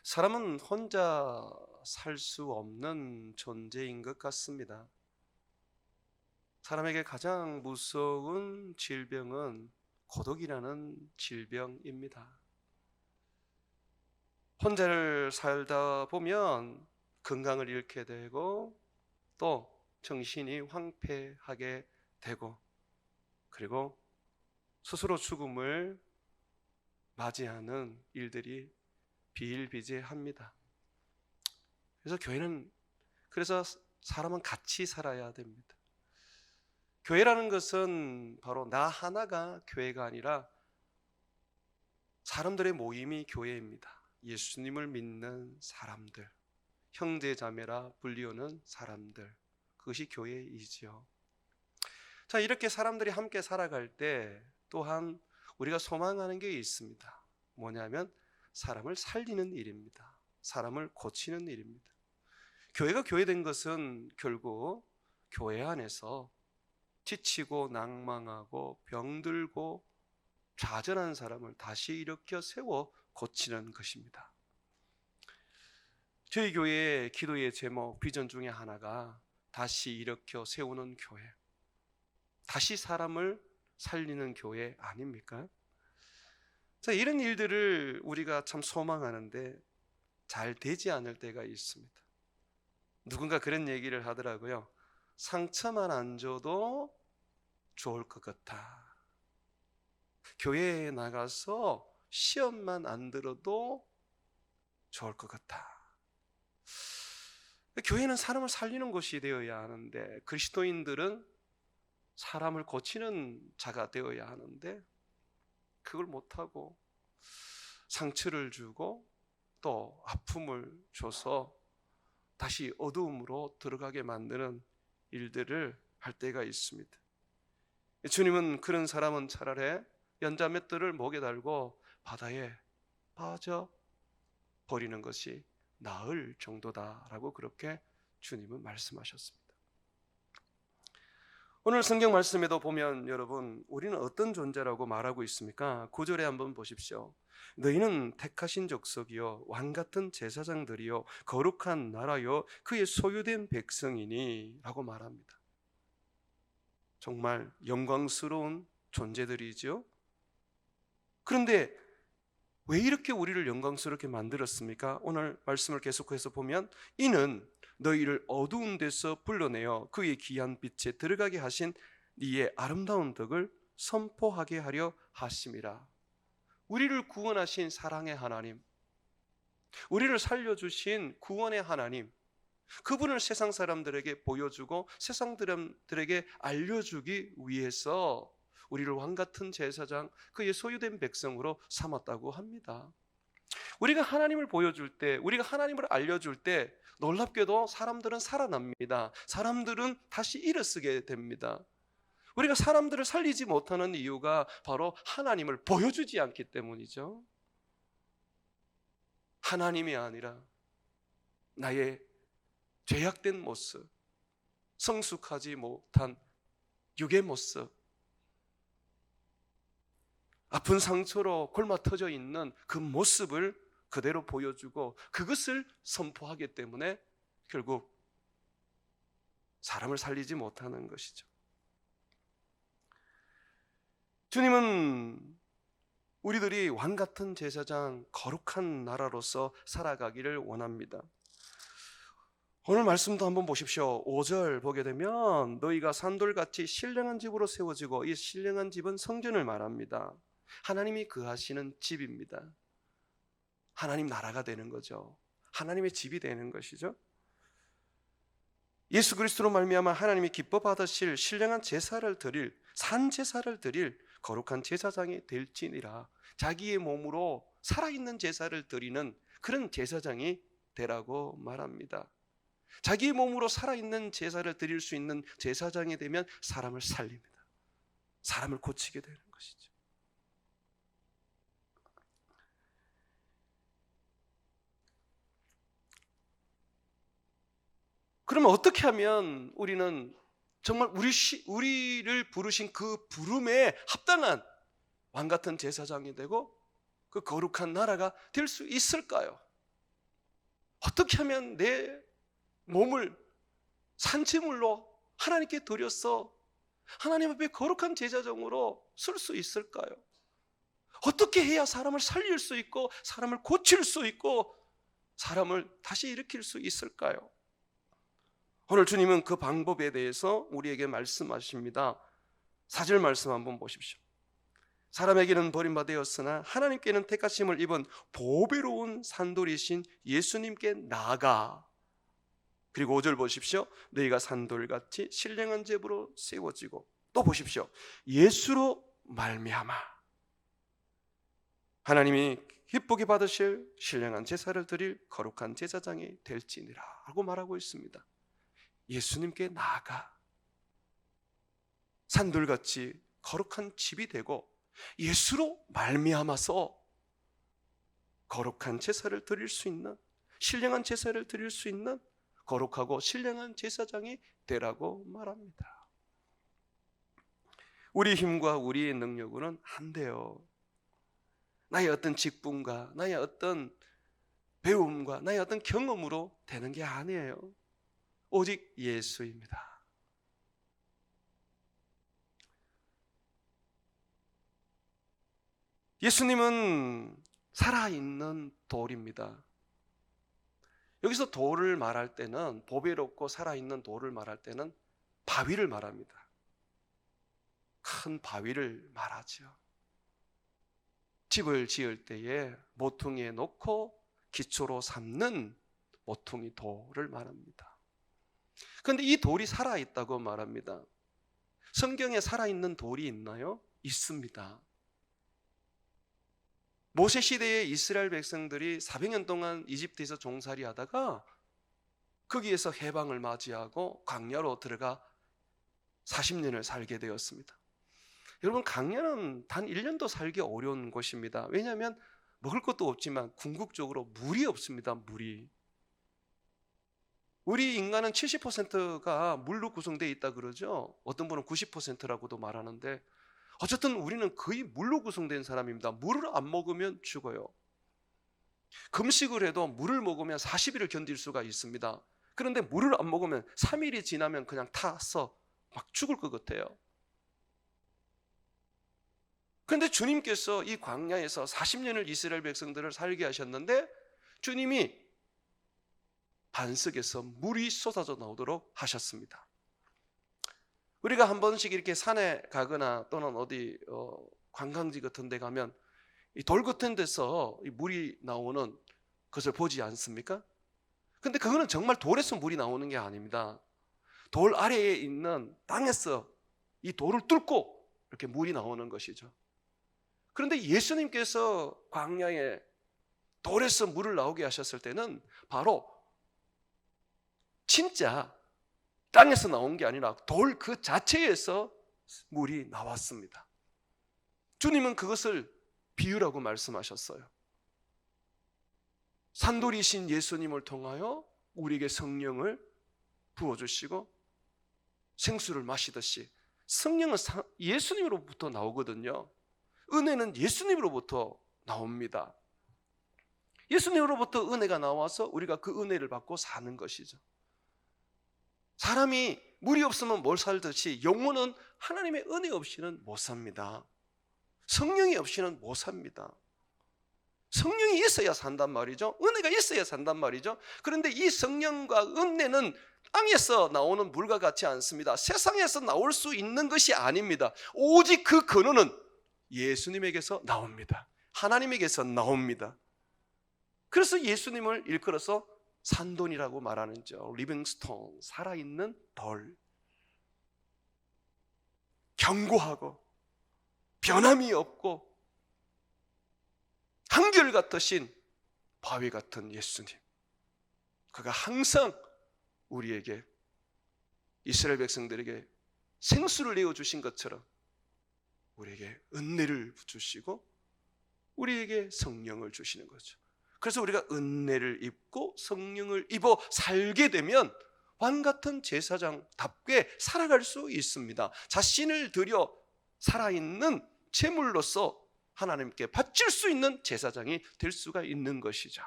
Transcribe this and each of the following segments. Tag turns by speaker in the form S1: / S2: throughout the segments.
S1: 사람은 혼자 살 수 없는 존재인 것 같습니다. 사람에게 가장 무서운 질병은 고독이라는 질병입니다. 혼자를 살다 보면 건강을 잃게 되고 또 정신이 황폐하게 되고 그리고 스스로 죽음을 맞이하는 일들이 비일비재합니다. 그래서 사람은 같이 살아야 됩니다. 교회라는 것은 바로 나 하나가 교회가 아니라 사람들의 모임이 교회입니다. 예수님을 믿는 사람들, 형제자매라 불리우는 사람들, 그것이 교회이지요. 자, 이렇게 사람들이 함께 살아갈 때 또한 우리가 소망하는 게 있습니다. 뭐냐면 사람을 살리는 일입니다. 사람을 고치는 일입니다. 교회가 교회된 것은 결국 교회 안에서 지치고 낭망하고 병들고 좌절한 사람을 다시 일으켜 세워 고치는 것입니다. 저희 교회의 기도의 제목, 비전 중에 하나가 다시 일으켜 세우는 교회, 다시 사람을 살리는 교회 아닙니까? 자, 이런 일들을 우리가 참 소망하는데 잘 되지 않을 때가 있습니다. 누군가 그런 얘기를 하더라고요. 상처만 안 줘도 좋을 것 같아. 교회에 나가서 시험만 안 들어도 좋을 것 같아. 교회는 사람을 살리는 곳이 되어야 하는데 그리스도인들은 사람을 고치는 자가 되어야 하는데 그걸 못하고 상처를 주고 또 아픔을 줘서 다시 어두움으로 들어가게 만드는 일들을 할 때가 있습니다. 주님은 그런 사람은 차라리 연자맷돌을 목에 달고 바다에 빠져 버리는 것이 나을 정도다라고 그렇게 주님은 말씀하셨습니다. 오늘 성경 말씀에도 보면 여러분 우리는 어떤 존재라고 말하고 있습니까? 9절에 한번 보십시오. 너희는 택하신 족속이요 왕같은 제사장들이요 거룩한 나라요 그의 소유된 백성이니 라고 말합니다. 정말 영광스러운 존재들이죠. 그런데 왜 이렇게 우리를 영광스럽게 만들었습니까? 오늘 말씀을 계속해서 보면 이는 너희를 어두운 데서 불러내어 그의 귀한 빛에 들어가게 하신 이의 아름다운 덕을 선포하게 하려 하심이라. 우리를 구원하신 사랑의 하나님, 우리를 살려주신 구원의 하나님, 그분을 세상 사람들에게 보여주고 세상 사람들에게 알려주기 위해서 우리를 왕같은 제사장, 그의 소유된 백성으로 삼았다고 합니다. 우리가 하나님을 보여줄 때, 우리가 하나님을 알려줄 때 놀랍게도 사람들은 살아납니다. 사람들은 다시 일어서게 됩니다. 우리가 사람들을 살리지 못하는 이유가 바로 하나님을 보여주지 않기 때문이죠. 하나님이 아니라 나의 죄악된 모습, 성숙하지 못한 육의 모습, 아픈 상처로 골마 터져 있는 그 모습을 그대로 보여주고 그것을 선포하기 때문에 결국 사람을 살리지 못하는 것이죠. 주님은 우리들이 왕같은 제사장, 거룩한 나라로서 살아가기를 원합니다. 오늘 말씀도 한번 보십시오. 5절 보게 되면 너희가 산돌같이 신령한 집으로 세워지고 이 신령한 집은 성전을 말합니다. 하나님이 거하시는 집입니다. 하나님 나라가 되는 거죠. 하나님의 집이 되는 것이죠. 예수 그리스도로 말미암아 하나님이 기뻐 받으실 신령한 제사를 드릴, 산 제사를 드릴 거룩한 제사장이 될지니라. 자기의 몸으로 살아있는 제사를 드리는 그런 제사장이 되라고 말합니다. 자기의 몸으로 살아있는 제사를 드릴 수 있는 제사장이 되면 사람을 살립니다. 사람을 고치게 되는 것이죠. 그러면 어떻게 하면 우리는 정말 우리를 부르신 그 부름에 합당한 왕같은 제사장이 되고 그 거룩한 나라가 될 수 있을까요? 어떻게 하면 내 몸을 산채물로 하나님께 드려서 하나님 앞에 거룩한 제사장으로 쓸 수 있을까요? 어떻게 해야 사람을 살릴 수 있고 사람을 고칠 수 있고 사람을 다시 일으킬 수 있을까요? 오늘 주님은 그 방법에 대해서 우리에게 말씀하십니다. 4절 말씀 한번 보십시오. 사람에게는 버림받았으나 하나님께는 택하심을 입은 보배로운 산돌이신 예수님께 나아가. 그리고 5절 보십시오. 너희가 산돌같이 신령한 제부로 세워지고, 또 보십시오. 예수로 말미암아 하나님이 기쁘게 받으실 신령한 제사를 드릴 거룩한 제사장이 될지니라 하고 말하고 있습니다. 예수님께 나아가 산돌같이 거룩한 집이 되고 예수로 말미암아서 거룩한 제사를 드릴 수 있는, 신령한 제사를 드릴 수 있는 거룩하고 신령한 제사장이 되라고 말합니다. 우리 힘과 우리의 능력으로는 안 돼요. 나의 어떤 직분과 나의 어떤 배움과 나의 어떤 경험으로 되는 게 아니에요. 오직 예수입니다. 예수님은 살아있는 돌입니다. 여기서 돌을 말할 때는, 보배롭고 살아있는 돌을 말할 때는 바위를 말합니다. 큰 바위를 말하죠. 집을 지을 때에 모퉁이에 놓고 기초로 삼는 모퉁이 돌을 말합니다. 그런데 이 돌이 살아있다고 말합니다. 성경에 살아있는 돌이 있나요? 있습니다. 모세 시대에 이스라엘 백성들이 400년 동안 이집트에서 종살이 하다가 거기에서 해방을 맞이하고 광야로 들어가 40년을 살게 되었습니다. 여러분, 광야는 단 1년도 살기 어려운 곳입니다. 왜냐하면 먹을 것도 없지만 궁극적으로 물이 없습니다. 물이. 우리 인간은 70%가 물로 구성되어 있다 그러죠. 어떤 분은 90%라고도 말하는데 어쨌든 우리는 거의 물로 구성된 사람입니다. 물을 안 먹으면 죽어요. 금식을 해도 물을 먹으면 40일을 견딜 수가 있습니다. 그런데 물을 안 먹으면 3일이 지나면 그냥 타서 막 죽을 것 같아요. 그런데 주님께서 이 광야에서 40년을 이스라엘 백성들을 살게 하셨는데 주님이 반석에서 물이 쏟아져 나오도록 하셨습니다. 우리가 한 번씩 이렇게 산에 가거나 또는 어디 관광지 같은 데 가면 이 돌 같은 데서 이 물이 나오는 것을 보지 않습니까? 근데 그거는 정말 돌에서 물이 나오는 게 아닙니다. 돌 아래에 있는 땅에서 이 돌을 뚫고 이렇게 물이 나오는 것이죠. 그런데 예수님께서 광야에 돌에서 물을 나오게 하셨을 때는 바로 진짜 땅에서 나온 게 아니라 돌 그 자체에서 물이 나왔습니다. 주님은 그것을 비유라고 말씀하셨어요. 산돌이신 예수님을 통하여 우리에게 성령을 부어주시고 생수를 마시듯이 성령은 예수님으로부터 나오거든요. 은혜는 예수님으로부터 나옵니다. 예수님으로부터 은혜가 나와서 우리가 그 은혜를 받고 사는 것이죠. 사람이 물이 없으면 뭘 살듯이 영혼은 하나님의 은혜 없이는 못 삽니다. 성령이 없이는 못 삽니다. 성령이 있어야 산단 말이죠. 은혜가 있어야 산단 말이죠. 그런데 이 성령과 은혜는 땅에서 나오는 물과 같지 않습니다. 세상에서 나올 수 있는 것이 아닙니다. 오직 그 근원은 예수님에게서 나옵니다. 하나님에게서 나옵니다. 그래서 예수님을 일컬어서 산돌이라고 말하는죠. 리빙스톤, 살아있는 돌. 견고하고 변함이 없고 한결같으신 바위 같은 예수님. 그가 항상 우리에게, 이스라엘 백성들에게 생수를 내어주신 것처럼 우리에게 은혜를 주시고 우리에게 성령을 주시는 거죠. 그래서 우리가 은혜를 입고 성령을 입어 살게 되면 왕같은 제사장답게 살아갈 수 있습니다. 자신을 들여 살아있는 제물로서 하나님께 바칠 수 있는 제사장이 될 수가 있는 것이죠.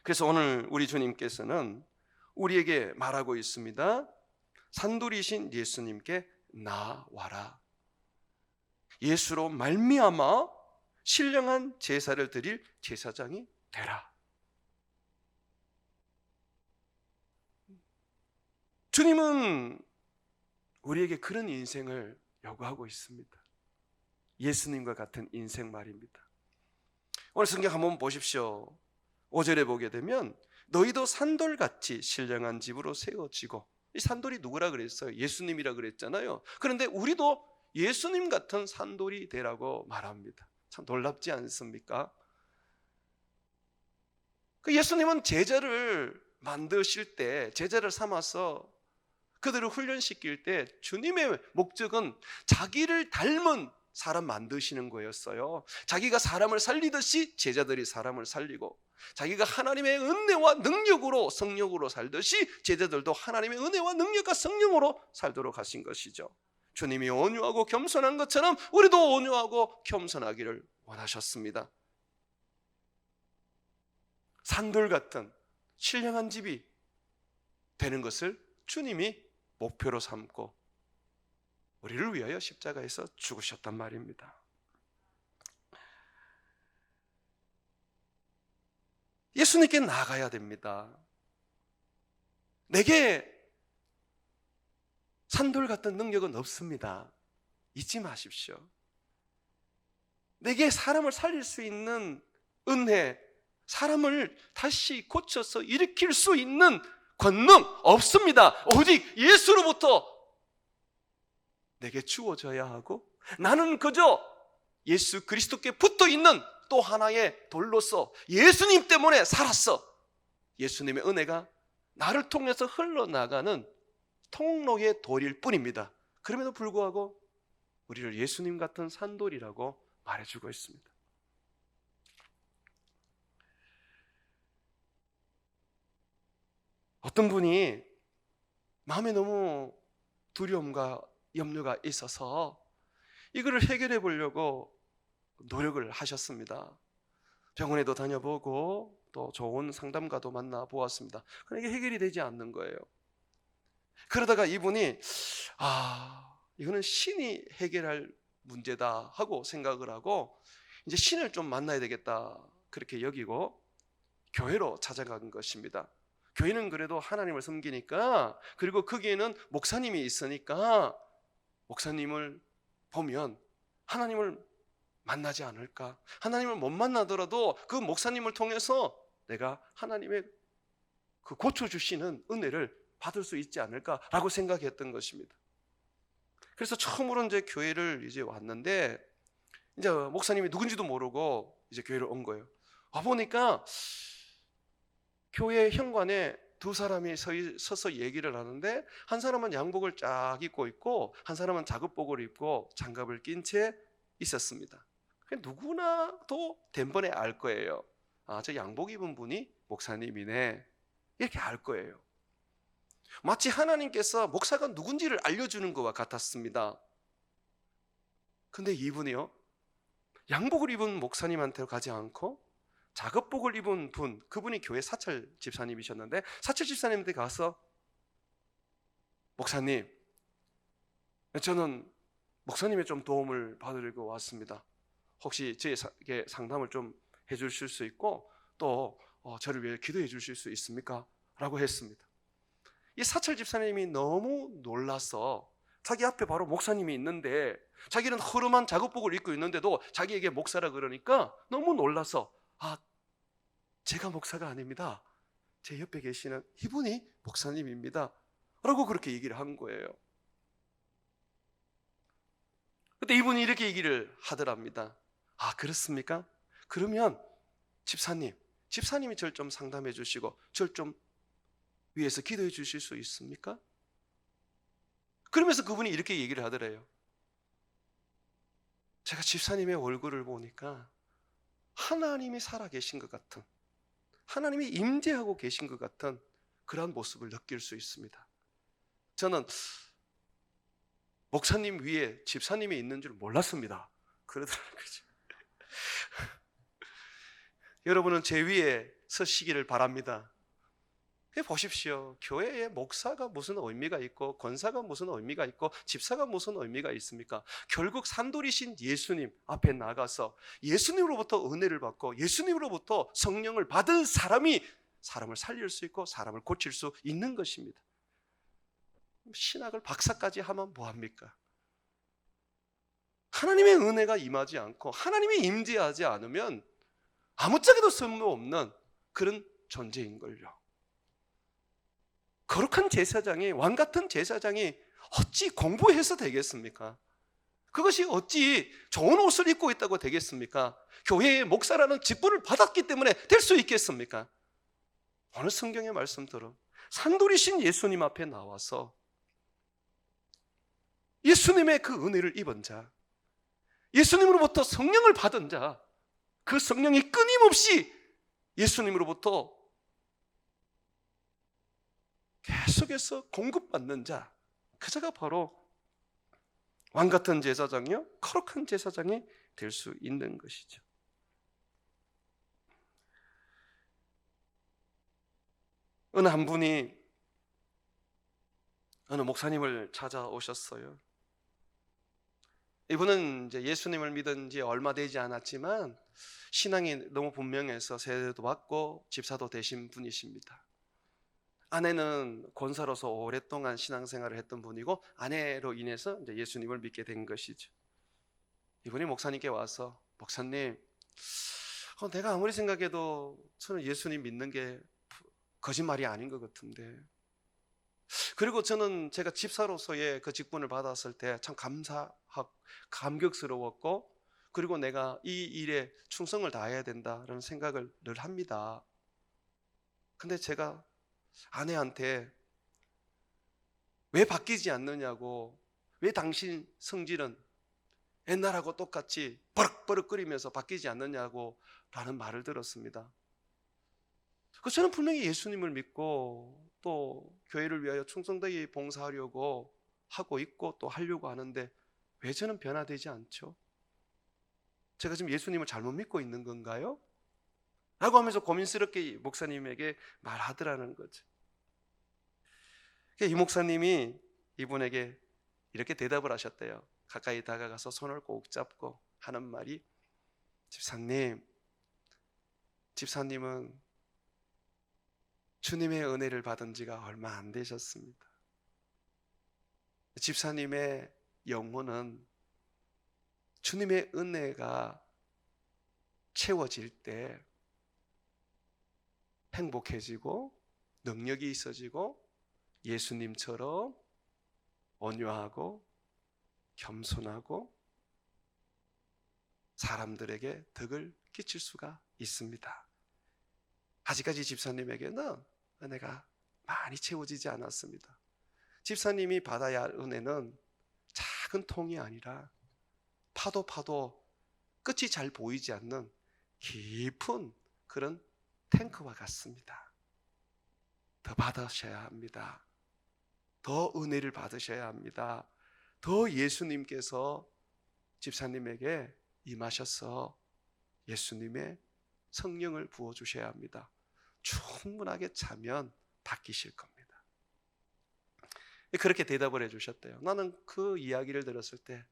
S1: 그래서 오늘 우리 주님께서는 우리에게 말하고 있습니다. 산돌이신 예수님께 나와라. 예수로 말미암아 신령한 제사를 드릴 제사장이 되라. 주님은 우리에게 그런 인생을 요구하고 있습니다. 예수님과 같은 인생 말입니다. 오늘 성경 한번 보십시오. 5절에 보게 되면 너희도 산돌같이 신령한 집으로 세워지고, 이 산돌이 누구라 그랬어요? 예수님이라 그랬잖아요. 그런데 우리도 예수님 같은 산돌이 되라고 말합니다. 참 놀랍지 않습니까? 그 예수님은 제자를 만드실 때, 제자를 삼아서 그들을 훈련시킬 때 주님의 목적은 자기를 닮은 사람 만드시는 거였어요. 자기가 사람을 살리듯이 제자들이 사람을 살리고, 자기가 하나님의 은혜와 능력으로 성령으로 살듯이 제자들도 하나님의 은혜와 능력과 성령으로 살도록 하신 것이죠. 주님이 온유하고 겸손한 것처럼 우리도 온유하고 겸손하기를 원하셨습니다. 산돌 같은 신령한 집이 되는 것을 주님이 목표로 삼고 우리를 위하여 십자가에서 죽으셨단 말입니다. 예수님께 나아가야 됩니다. 내게 산돌 같은 능력은 없습니다. 잊지 마십시오. 내게 사람을 살릴 수 있는 은혜, 사람을 다시 고쳐서 일으킬 수 있는 권능 없습니다. 오직 예수로부터 내게 주어져야 하고, 나는 그저 예수 그리스도께 붙어 있는 또 하나의 돌로서 예수님 때문에 살았어. 예수님의 은혜가 나를 통해서 흘러나가는 통로의 돌일 뿐입니다. 그럼에도 불구하고 우리를 예수님 같은 산돌이라고 말해주고 있습니다. 어떤 분이 마음에 너무 두려움과 염려가 있어서 이거를 해결해 보려고 노력을 하셨습니다. 병원에도 다녀보고 또 좋은 상담가도 만나보았습니다. 그런데 이게 해결이 되지 않는 거예요. 그러다가 이분이 이거는 신이 해결할 문제다 하고 생각을 하고, 이제 신을 좀 만나야 되겠다 그렇게 여기고 교회로 찾아간 것입니다. 교회는 그래도 하나님을 섬기니까, 그리고 거기에는 목사님이 있으니까 목사님을 보면 하나님을 만나지 않을까, 하나님을 못 만나더라도 그 목사님을 통해서 내가 하나님의 그 고쳐주시는 은혜를 받을 수 있지 않을까라고 생각했던 것입니다. 그래서 처음으로 이제 교회를 이제 왔는데, 이제 목사님이 누군지도 모르고 이제 교회를 온 거예요. 와보니까 교회 현관에 두 사람이 서서 얘기를 하는데, 한 사람은 양복을 쫙 입고 있고 한 사람은 작업복을 입고 장갑을 낀 채 있었습니다. 누구나도 단번에 알 거예요. 저 양복 입은 분이 목사님이네, 이렇게 알 거예요. 마치 하나님께서 목사가 누군지를 알려주는 것과 같았습니다. 근데 이분이요, 양복을 입은 목사님한테 가지 않고 작업복을 입은 분, 그분이 교회 사찰 집사님이셨는데 사찰 집사님한테 가서, 목사님, 저는 목사님의 좀 도움을 받으려고 왔습니다. 혹시 저에게 상담을 좀 해주실 수 있고 또 저를 위해 기도해 주실 수 있습니까? 라고 했습니다. 이 사찰 집사님이 너무 놀라서 자기 앞에 바로 목사님이 있는데, 자기는 허름한 작업복을 입고 있는데도 자기에게 목사라 그러니까 너무 놀라서, 제가 목사가 아닙니다, 제 옆에 계시는 이분이 목사님입니다 라고 그렇게 얘기를 한 거예요. 그때 이분이 이렇게 얘기를 하더랍니다. 그렇습니까? 그러면 집사님이 저를 좀 상담해 주시고 저를 좀 위해서 기도해 주실 수 있습니까? 그러면서 그분이 이렇게 얘기를 하더래요. 제가 집사님의 얼굴을 보니까 하나님이 살아계신 것 같은, 하나님이 임재하고 계신 것 같은 그러한 모습을 느낄 수 있습니다. 저는 목사님 위에 집사님이 있는 줄 몰랐습니다. 그러더라고요. 여러분은 제 위에 서시기를 바랍니다. 보십시오. 교회에 목사가 무슨 의미가 있고 권사가 무슨 의미가 있고 집사가 무슨 의미가 있습니까? 결국 산돌이신 예수님 앞에 나가서 예수님으로부터 은혜를 받고 예수님으로부터 성령을 받은 사람이 사람을 살릴 수 있고 사람을 고칠 수 있는 것입니다. 신학을 박사까지 하면 뭐합니까? 하나님의 은혜가 임하지 않고 하나님이 임재하지 않으면 아무짝에도 쓸모없는 그런 존재인걸요. 거룩한 제사장이, 왕같은 제사장이 어찌 공부해서 되겠습니까? 그것이 어찌 좋은 옷을 입고 있다고 되겠습니까? 교회의 목사라는 직분을 받았기 때문에 될 수 있겠습니까? 오늘 성경의 말씀대로 산돌이신 예수님 앞에 나와서 예수님의 그 은혜를 입은 자, 예수님으로부터 성령을 받은 자, 그 성령이 끊임없이 예수님으로부터 계속해서 공급받는 자, 그 자가 바로 왕같은 제사장이요 거룩한 제사장이 될 수 있는 것이죠. 어느 한 분이 어느 목사님을 찾아오셨어요. 이분은 이제 예수님을 믿은 지 얼마 되지 않았지만 신앙이 너무 분명해서 세례도 받고 집사도 되신 분이십니다. 아내는 권사로서 오랫동안 신앙생활을 했던 분이고 아내로 인해서 이제 예수님을 믿게 된 것이죠. 이분이 목사님께 와서 목사님, 내가 아무리 생각해도 저는 예수님 믿는 게 거짓말이 아닌 것 같은데, 그리고 저는 제가 집사로서의 그 직분을 받았을 때 참 감격스러웠고, 그리고 내가 이 일에 충성을 다해야 된다는 생각을 늘 합니다. 근데 제가 아내한테 왜 바뀌지 않느냐고, 왜 당신 성질은 옛날하고 똑같이 버럭버럭거리면서 바뀌지 않느냐고 라는 말을 들었습니다. 저는 분명히 예수님을 믿고 또 교회를 위하여 충성되게 봉사하려고 하고 있고 또 하려고 하는데 왜 저는 변화되지 않죠? 제가 지금 예수님을 잘못 믿고 있는 건가요? 라고 하면서 고민스럽게 목사님에게 말하더라는 거죠. 이 목사님이 이분에게 이렇게 대답을 하셨대요. 가까이 다가가서 손을 꼭 잡고 하는 말이, 집사님은 주님의 은혜를 받은 지가 얼마 안 되셨습니다. 집사님의 영혼은 주님의 은혜가 채워질 때 행복해지고 능력이 있어지고 예수님처럼 온유하고 겸손하고 사람들에게 덕을 끼칠 수가 있습니다. 아직까지 집사님에게는 은혜가 많이 채워지지 않았습니다. 집사님이 받아야 할 은혜는 작은 통이 아니라 파도 끝이 잘 보이지 않는 깊은 그런 탱크와 같습니다. 더 받으셔야 합니다. 더 은혜를 받으셔야 합니다. 더 예수님께서 집사님에게 임하셔서 예수님의 성령을 부어주셔야 합니다. 충분하게 차면 바뀌실 겁니다. 그렇게 대답을 해주셨대요. 나는 그 이야기를 들었을 때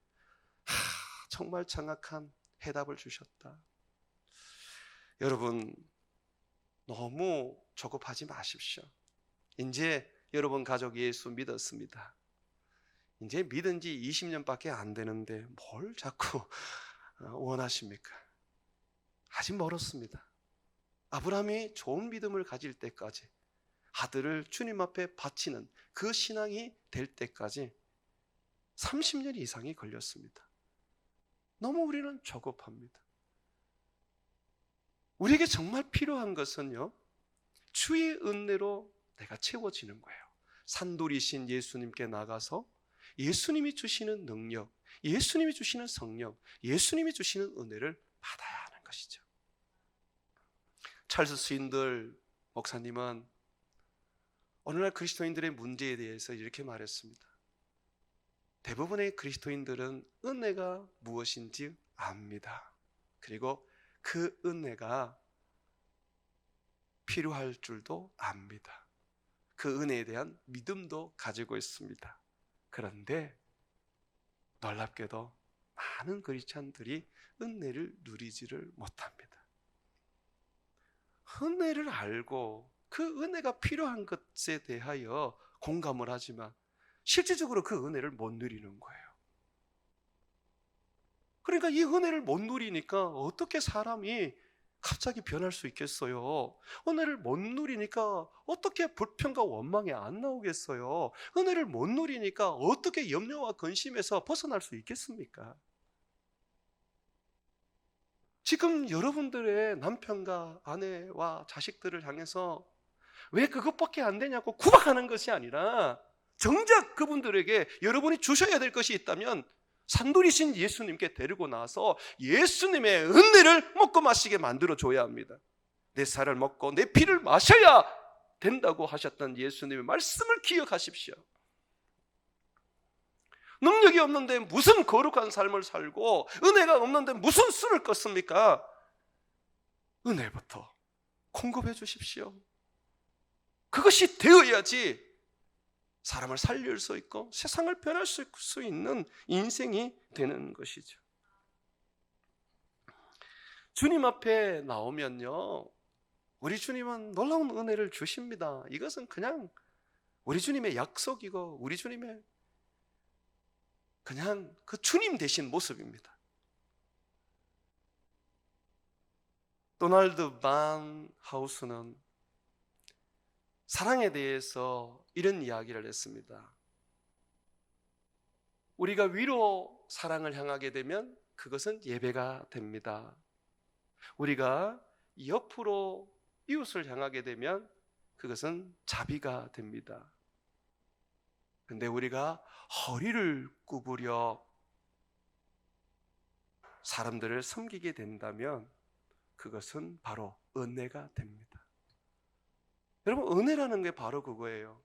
S1: 정말 정확한 해답을 주셨다. 여러분, 너무 조급하지 마십시오. 이제 여러분 가족 예수 믿었습니다. 이제 믿은 지 20년밖에 안 되는데 뭘 자꾸 원하십니까? 아직 멀었습니다. 아브라함이 좋은 믿음을 가질 때까지, 아들을 주님 앞에 바치는 그 신앙이 될 때까지 30년 이상이 걸렸습니다. 너무 우리는 조급합니다. 우리에게 정말 필요한 것은요, 주의 은혜로 내가 채워지는 거예요. 산돌이신 예수님께 나가서 예수님이 주시는 능력, 예수님이 주시는 성령, 예수님이 주시는 은혜를 받아야 하는 것이죠. 찰스 스윈들 목사님은 오늘날 그리스도인들의 문제에 대해서 이렇게 말했습니다. 대부분의 그리스도인들은 은혜가 무엇인지 압니다. 그리고 그 은혜가 필요할 줄도 압니다. 그 은혜에 대한 믿음도 가지고 있습니다. 그런데 놀랍게도 많은 그리스찬들이 은혜를 누리지를 못합니다. 은혜를 알고 그 은혜가 필요한 것에 대하여 공감을 하지만 실질적으로 그 은혜를 못 누리는 거예요. 그러니까 이 은혜를 못 누리니까 어떻게 사람이 갑자기 변할 수 있겠어요? 은혜를 못 누리니까 어떻게 불평과 원망이 안 나오겠어요? 은혜를 못 누리니까 어떻게 염려와 근심에서 벗어날 수 있겠습니까? 지금 여러분들의 남편과 아내와 자식들을 향해서 왜 그것밖에 안 되냐고 구박하는 것이 아니라 정작 그분들에게 여러분이 주셔야 될 것이 있다면 산돌이신 예수님께 데리고 나와서 예수님의 은혜를 먹고 마시게 만들어줘야 합니다. 내 살을 먹고 내 피를 마셔야 된다고 하셨던 예수님의 말씀을 기억하십시오. 능력이 없는데 무슨 거룩한 삶을 살고 은혜가 없는데 무슨 술을 껐습니까? 은혜부터 공급해 주십시오. 그것이 되어야지 사람을 살릴 수 있고 세상을 변할 수 있는 인생이 되는 것이죠. 주님 앞에 나오면요, 우리 주님은 놀라운 은혜를 주십니다. 이것은 그냥 우리 주님의 약속이고 우리 주님의 그냥 그 주님 되신 모습입니다. 도널드 반 하우스는 사랑에 대해서 이런 이야기를 했습니다. 우리가 위로 사랑을 향하게 되면 그것은 예배가 됩니다. 우리가 옆으로 이웃을 향하게 되면 그것은 자비가 됩니다. 근데 우리가 허리를 구부려 사람들을 섬기게 된다면 그것은 바로 은혜가 됩니다. 여러분, 은혜라는 게 바로 그거예요.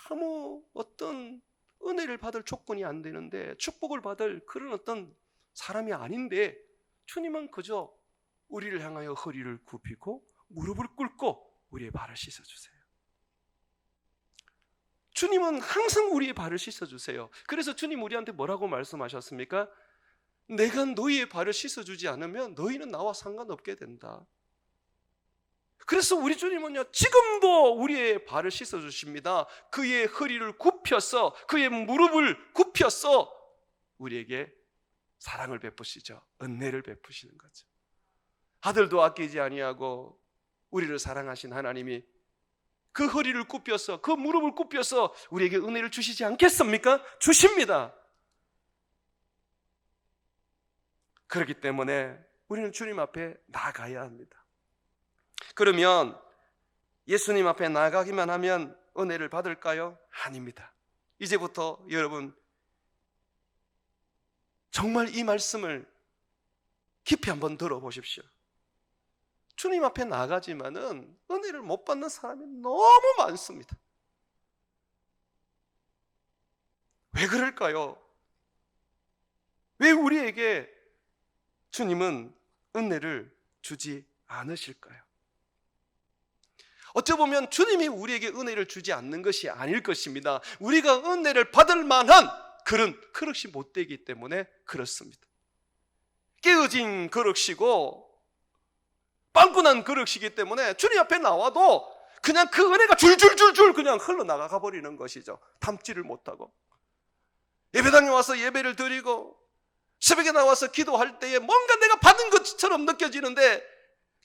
S1: 아무 어떤 은혜를 받을 조건이 안 되는데 축복을 받을 그런 어떤 사람이 아닌데 주님은 그저 우리를 향하여 허리를 굽히고 무릎을 꿇고 우리의 발을 씻어주세요. 주님은 항상 우리의 발을 씻어주세요. 그래서 주님 우리한테 뭐라고 말씀하셨습니까? 내가 너희의 발을 씻어주지 않으면 너희는 나와 상관없게 된다. 그래서 우리 주님은요, 지금도 우리의 발을 씻어주십니다. 그의 허리를 굽혀서 그의 무릎을 굽혀서 우리에게 사랑을 베푸시죠. 은혜를 베푸시는 거죠. 아들도 아끼지 아니하고 우리를 사랑하신 하나님이 그 허리를 굽혀서 그 무릎을 굽혀서 우리에게 은혜를 주시지 않겠습니까? 주십니다. 그렇기 때문에 우리는 주님 앞에 나가야 합니다. 그러면 예수님 앞에 나가기만 하면 은혜를 받을까요? 아닙니다. 이제부터 여러분 정말 이 말씀을 깊이 한번 들어보십시오. 주님 앞에 나가지만은 은혜를 못 받는 사람이 너무 많습니다. 왜 그럴까요? 왜 우리에게 주님은 은혜를 주지 않으실까요? 어찌 보면 주님이 우리에게 은혜를 주지 않는 것이 아닐 것입니다. 우리가 은혜를 받을 만한 그런 그릇이 못 되기 때문에 그렇습니다. 깨어진 그릇이고 빵꾸난 그릇이기 때문에 주님 앞에 나와도 그냥 그 은혜가 줄줄줄줄 그냥 흘러나가 버리는 것이죠. 담지를 못하고 예배당에 와서 예배를 드리고 새벽에 나와서 기도할 때에 뭔가 내가 받은 것처럼 느껴지는데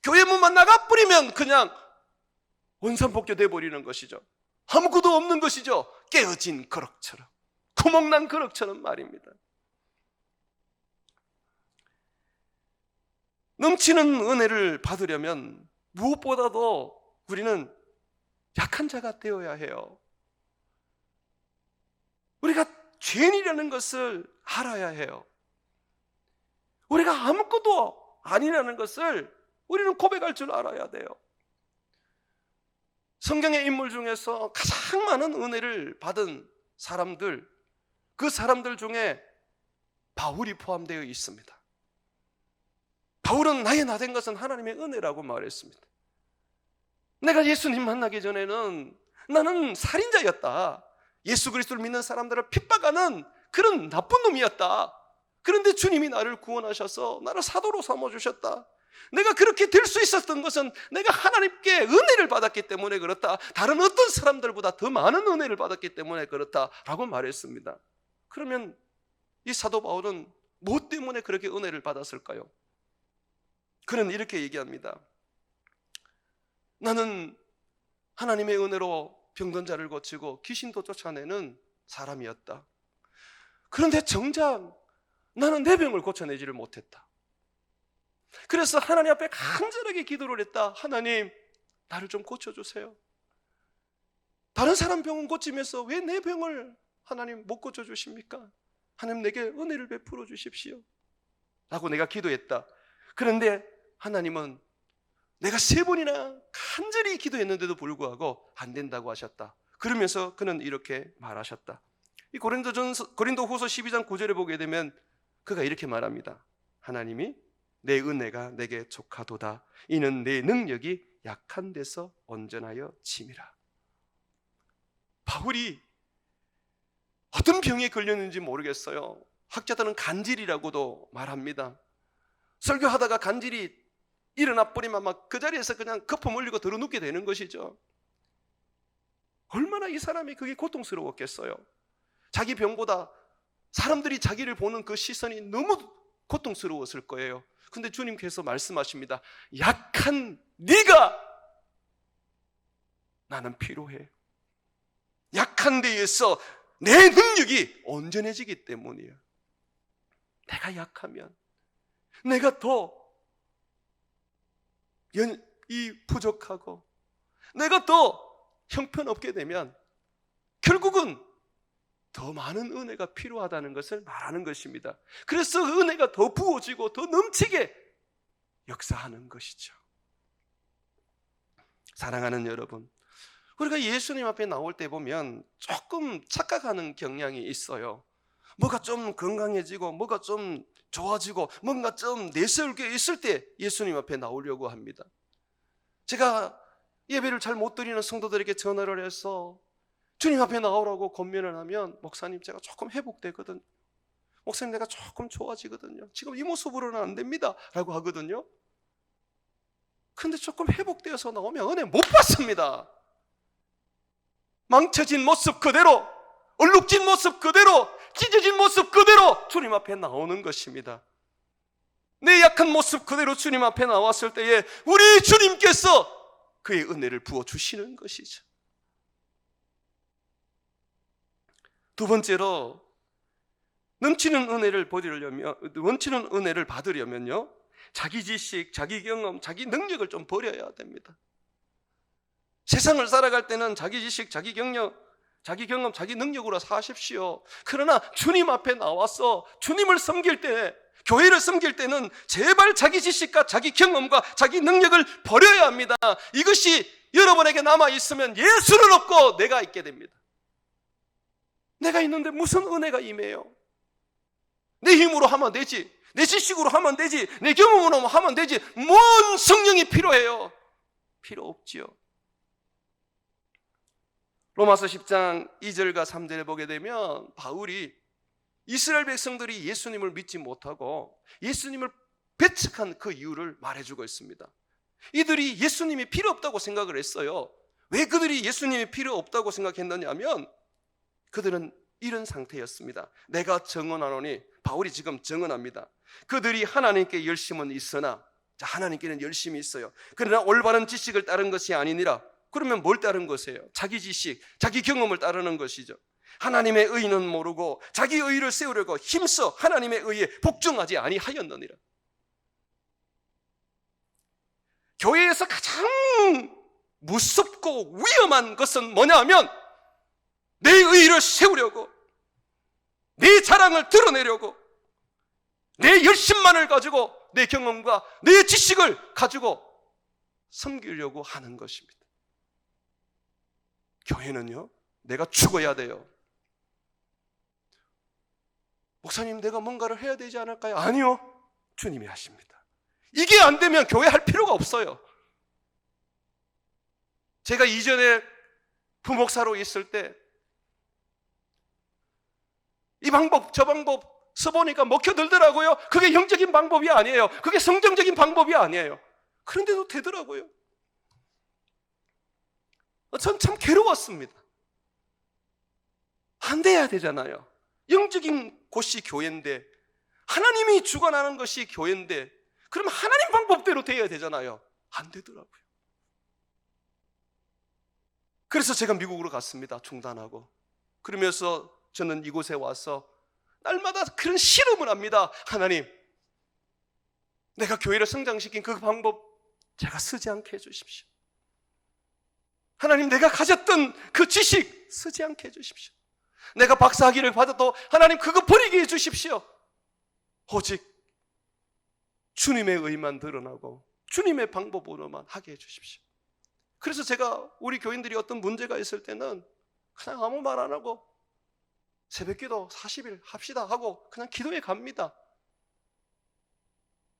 S1: 교회 문만 나가버리면 그냥 원산복귀 돼버리는 것이죠. 아무것도 없는 것이죠. 깨어진 그릇처럼, 구멍난 그릇처럼 말입니다. 넘치는 은혜를 받으려면 무엇보다도 우리는 약한 자가 되어야 해요. 우리가 죄인이라는 것을 알아야 해요. 우리가 아무것도 아니라는 것을 우리는 고백할 줄 알아야 돼요. 성경의 인물 중에서 가장 많은 은혜를 받은 사람들, 그 사람들 중에 바울이 포함되어 있습니다. 바울은 나의 나 된 것은 하나님의 은혜라고 말했습니다. 내가 예수님 만나기 전에는 나는 살인자였다. 예수 그리스도를 믿는 사람들을 핍박하는 그런 나쁜 놈이었다. 그런데 주님이 나를 구원하셔서 나를 사도로 삼아주셨다. 내가 그렇게 될 수 있었던 것은 내가 하나님께 은혜를 받았기 때문에 그렇다. 다른 어떤 사람들보다 더 많은 은혜를 받았기 때문에 그렇다라고 말했습니다. 그러면 이 사도 바울은 무엇 때문에 그렇게 은혜를 받았을까요? 그는 이렇게 얘기합니다. 나는 하나님의 은혜로 병든 자를 고치고 귀신도 쫓아내는 사람이었다. 그런데 정작 나는 내 병을 고쳐내지를 못했다. 그래서 하나님 앞에 간절하게 기도를 했다. 하나님, 나를 좀 고쳐주세요. 다른 사람 병은 고치면서 왜 내 병을 하나님 못 고쳐주십니까? 하나님 내게 은혜를 베풀어 주십시오 라고 내가 기도했다. 그런데 하나님은 내가 3번이나 간절히 기도했는데도 불구하고 안 된다고 하셨다. 그러면서 그는 이렇게 말하셨다. 이 고린도후서 12장 9절에 보게 되면 그가 이렇게 말합니다. 하나님이 내 은혜가 내게 족하도다. 이는 내 능력이 약한 데서 온전하여 짐이라. 바울이 어떤 병에 걸렸는지 모르겠어요. 학자들은 간질이라고도 말합니다. 설교하다가 간질이 일어나 버리면 막 그 자리에서 그냥 거품 흘리고 들어눕게 되는 것이죠. 얼마나 이 사람이 그게 고통스러웠겠어요. 자기 병보다 사람들이 자기를 보는 그 시선이 너무 고통스러웠을 거예요. 근데 주님께서 말씀하십니다. 약한 네가 나는 필요해. 약한 데에서 내 능력이 온전해지기 때문이에요. 내가 약하면, 내가 더 부족하고, 내가 더 형편없게 되면 결국은 더 많은 은혜가 필요하다는 것을 말하는 것입니다. 그래서 은혜가 더 부어지고 더 넘치게 역사하는 것이죠. 사랑하는 여러분, 우리가 예수님 앞에 나올 때 보면 조금 착각하는 경향이 있어요. 뭐가 좀 건강해지고 뭐가 좀 좋아지고 뭔가 좀 내세울 게 있을 때 예수님 앞에 나오려고 합니다. 제가 예배를 잘 못 드리는 성도들에게 전화를 해서 주님 앞에 나오라고 권면을 하면, 목사님 제가 조금 회복되거든요, 목사님 내가 조금 좋아지거든요, 지금 이 모습으로는 안 됩니다 라고 하거든요. 근데 조금 회복되어서 나오면 은혜 못 받습니다. 망쳐진 모습 그대로, 얼룩진 모습 그대로, 찢어진 모습 그대로 주님 앞에 나오는 것입니다. 내 약한 모습 그대로 주님 앞에 나왔을 때에 우리 주님께서 그의 은혜를 부어주시는 것이죠. 두 번째로, 넘치는 은혜를 받으려면요, 자기 지식, 자기 경험, 자기 능력을 좀 버려야 됩니다. 세상을 살아갈 때는 자기 지식, 자기 경험, 자기 능력으로 사십시오. 그러나 주님 앞에 나와서 주님을 섬길 때, 교회를 섬길 때는 제발 자기 지식과 자기 경험과 자기 능력을 버려야 합니다. 이것이 여러분에게 남아있으면 예수는 없고 내가 있게 됩니다. 내가 있는데 무슨 은혜가 임해요? 내 힘으로 하면 되지, 내 지식으로 하면 되지, 내 경험으로 하면 되지, 뭔 성령이 필요해요? 필요 없지요. 로마서 10장 2절과 3절에 보게 되면 바울이 이스라엘 백성들이 예수님을 믿지 못하고 예수님을 배척한 그 이유를 말해주고 있습니다. 이들이 예수님이 필요 없다고 생각을 했어요. 왜 그들이 예수님이 필요 없다고 생각했느냐 하면, 그들은 이런 상태였습니다. 내가 증언하노니, 바울이 지금 증언합니다. 그들이 하나님께 열심은 있으나, 자, 하나님께는 열심이 있어요. 그러나 올바른 지식을 따른 것이 아니니라. 그러면 뭘 따른 것이에요? 자기 지식, 자기 경험을 따르는 것이죠. 하나님의 의는 모르고 자기 의를 세우려고 힘써 하나님의 의에 복종하지 아니하였느니라. 교회에서 가장 무섭고 위험한 것은 뭐냐 하면, 내 의를 세우려고, 내 자랑을 드러내려고, 내 열심만을 가지고, 내 경험과 내 지식을 가지고 섬기려고 하는 것입니다. 교회는요, 내가 죽어야 돼요. 목사님, 내가 뭔가를 해야 되지 않을까요? 아니요, 주님이 하십니다. 이게 안 되면 교회 할 필요가 없어요. 제가 이전에 부목사로 있을 때 이 방법 저 방법 써보니까 먹혀들더라고요. 그게 영적인 방법이 아니에요. 그게 성경적인 방법이 아니에요. 그런데도 되더라고요. 전 참 괴로웠습니다. 안 돼야 되잖아요. 영적인 곳이 교회인데, 하나님이 주관하는 것이 교회인데, 그럼 하나님 방법대로 돼야 되잖아요. 안 되더라고요. 그래서 제가 미국으로 갔습니다. 중단하고. 그러면서 저는 이곳에 와서 날마다 그런 실험을 합니다. 하나님, 내가 교회를 성장시킨 그 방법 제가 쓰지 않게 해주십시오. 하나님, 내가 가졌던 그 지식 쓰지 않게 해주십시오. 내가 박사학위를 받아도 하나님 그거 버리게 해주십시오. 오직 주님의 의만 드러나고 주님의 방법으로만 하게 해주십시오. 그래서 제가 우리 교인들이 어떤 문제가 있을 때는 그냥 아무 말 안 하고 새벽기도 40일 합시다 하고 그냥 기도해 갑니다.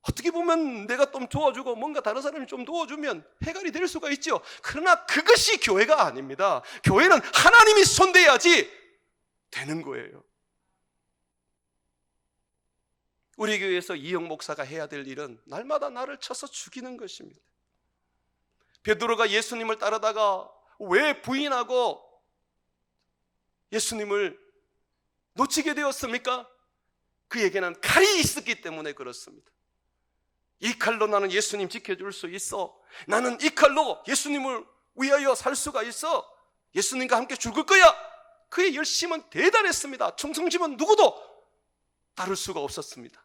S1: 어떻게 보면 내가 좀 도와주고 뭔가 다른 사람이 좀 도와주면 해결이 될 수가 있죠. 그러나 그것이 교회가 아닙니다. 교회는 하나님이 손대야지 되는 거예요. 우리 교회에서 이영 목사가 해야 될 일은 날마다 나를 쳐서 죽이는 것입니다. 베드로가 예수님을 따르다가 왜 부인하고 예수님을 놓치게 되었습니까? 그에게는 칼이 있었기 때문에 그렇습니다. 이 칼로 나는 예수님 지켜줄 수 있어. 나는 이 칼로 예수님을 위하여 살 수가 있어. 예수님과 함께 죽을 거야. 그의 열심은 대단했습니다. 충성심은 누구도 다룰 수가 없었습니다.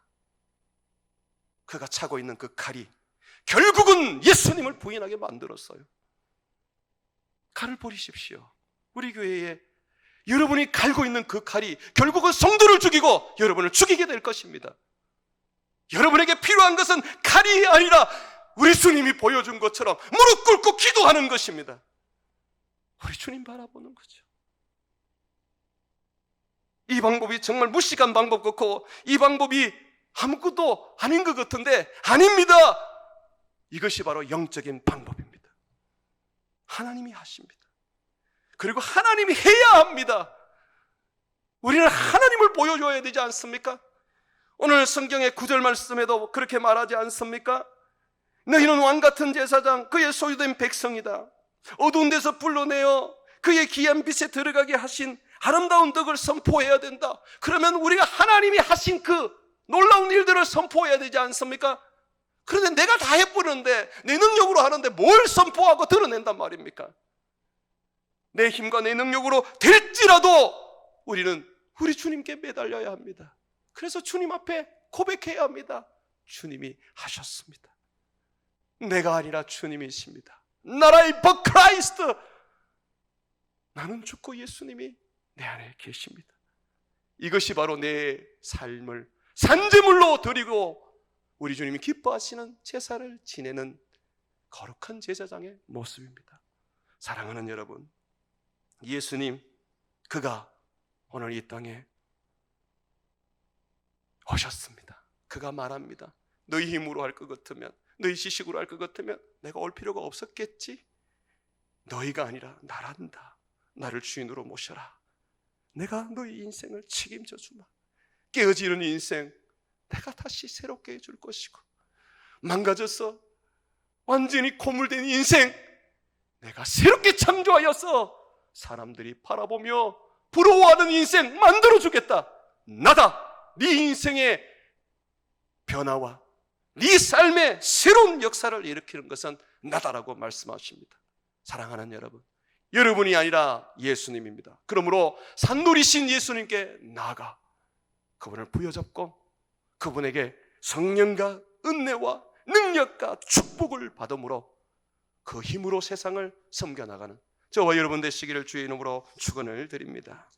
S1: 그가 차고 있는 그 칼이 결국은 예수님을 부인하게 만들었어요. 칼을 버리십시오. 우리 교회에 여러분이 갈고 있는 그 칼이 결국은 성도를 죽이고 여러분을 죽이게 될 것입니다. 여러분에게 필요한 것은 칼이 아니라 우리 주님이 보여준 것처럼 무릎 꿇고 기도하는 것입니다. 우리 주님 바라보는 거죠. 이 방법이 정말 무식한 방법 같고 이 방법이 아무것도 아닌 것 같은데 아닙니다. 이것이 바로 영적인 방법입니다. 하나님이 하십니다. 그리고 하나님이 해야 합니다. 우리는 하나님을 보여줘야 되지 않습니까? 오늘 성경의 9절 말씀에도 그렇게 말하지 않습니까? 너희는 왕같은 제사장, 그의 소유된 백성이다. 어두운 데서 불러내어 그의 귀한 빛에 들어가게 하신 아름다운 덕을 선포해야 된다. 그러면 우리가 하나님이 하신 그 놀라운 일들을 선포해야 되지 않습니까? 그런데 내가 다 해보는데 내 능력으로 하는데 뭘 선포하고 드러낸단 말입니까? 내 힘과 내 능력으로 될지라도 우리는 우리 주님께 매달려야 합니다. 그래서 주님 앞에 고백해야 합니다. 주님이 하셨습니다. 내가 아니라 주님이십니다. 나라의 but Christ. 나는 죽고 예수님이 내 안에 계십니다. 이것이 바로 내 삶을 산제물로 드리고 우리 주님이 기뻐하시는 제사를 지내는 거룩한 제사장의 모습입니다. 사랑하는 여러분, 예수님, 그가 오늘 이 땅에 오셨습니다. 그가 말합니다. 너희 힘으로 할 것 같으면, 너희 지식으로 할 것 같으면 내가 올 필요가 없었겠지? 너희가 아니라 나란다. 나를 주인으로 모셔라. 내가 너희 인생을 책임져 주마. 깨어지는 인생 내가 다시 새롭게 해줄 것이고, 망가져서 완전히 고물된 인생 내가 새롭게 창조하여서 사람들이 바라보며 부러워하는 인생 만들어주겠다. 나다. 네 인생의 변화와 네 삶의 새로운 역사를 일으키는 것은 나다라고 말씀하십니다. 사랑하는 여러분, 여러분이 아니라 예수님입니다. 그러므로 산노리신 예수님께 나아가 그분을 부여잡고 그분에게 성령과 은혜와 능력과 축복을 받음으로 그 힘으로 세상을 섬겨나가는 저와 여러분 되시기를 주의 이름으로 축원을 드립니다.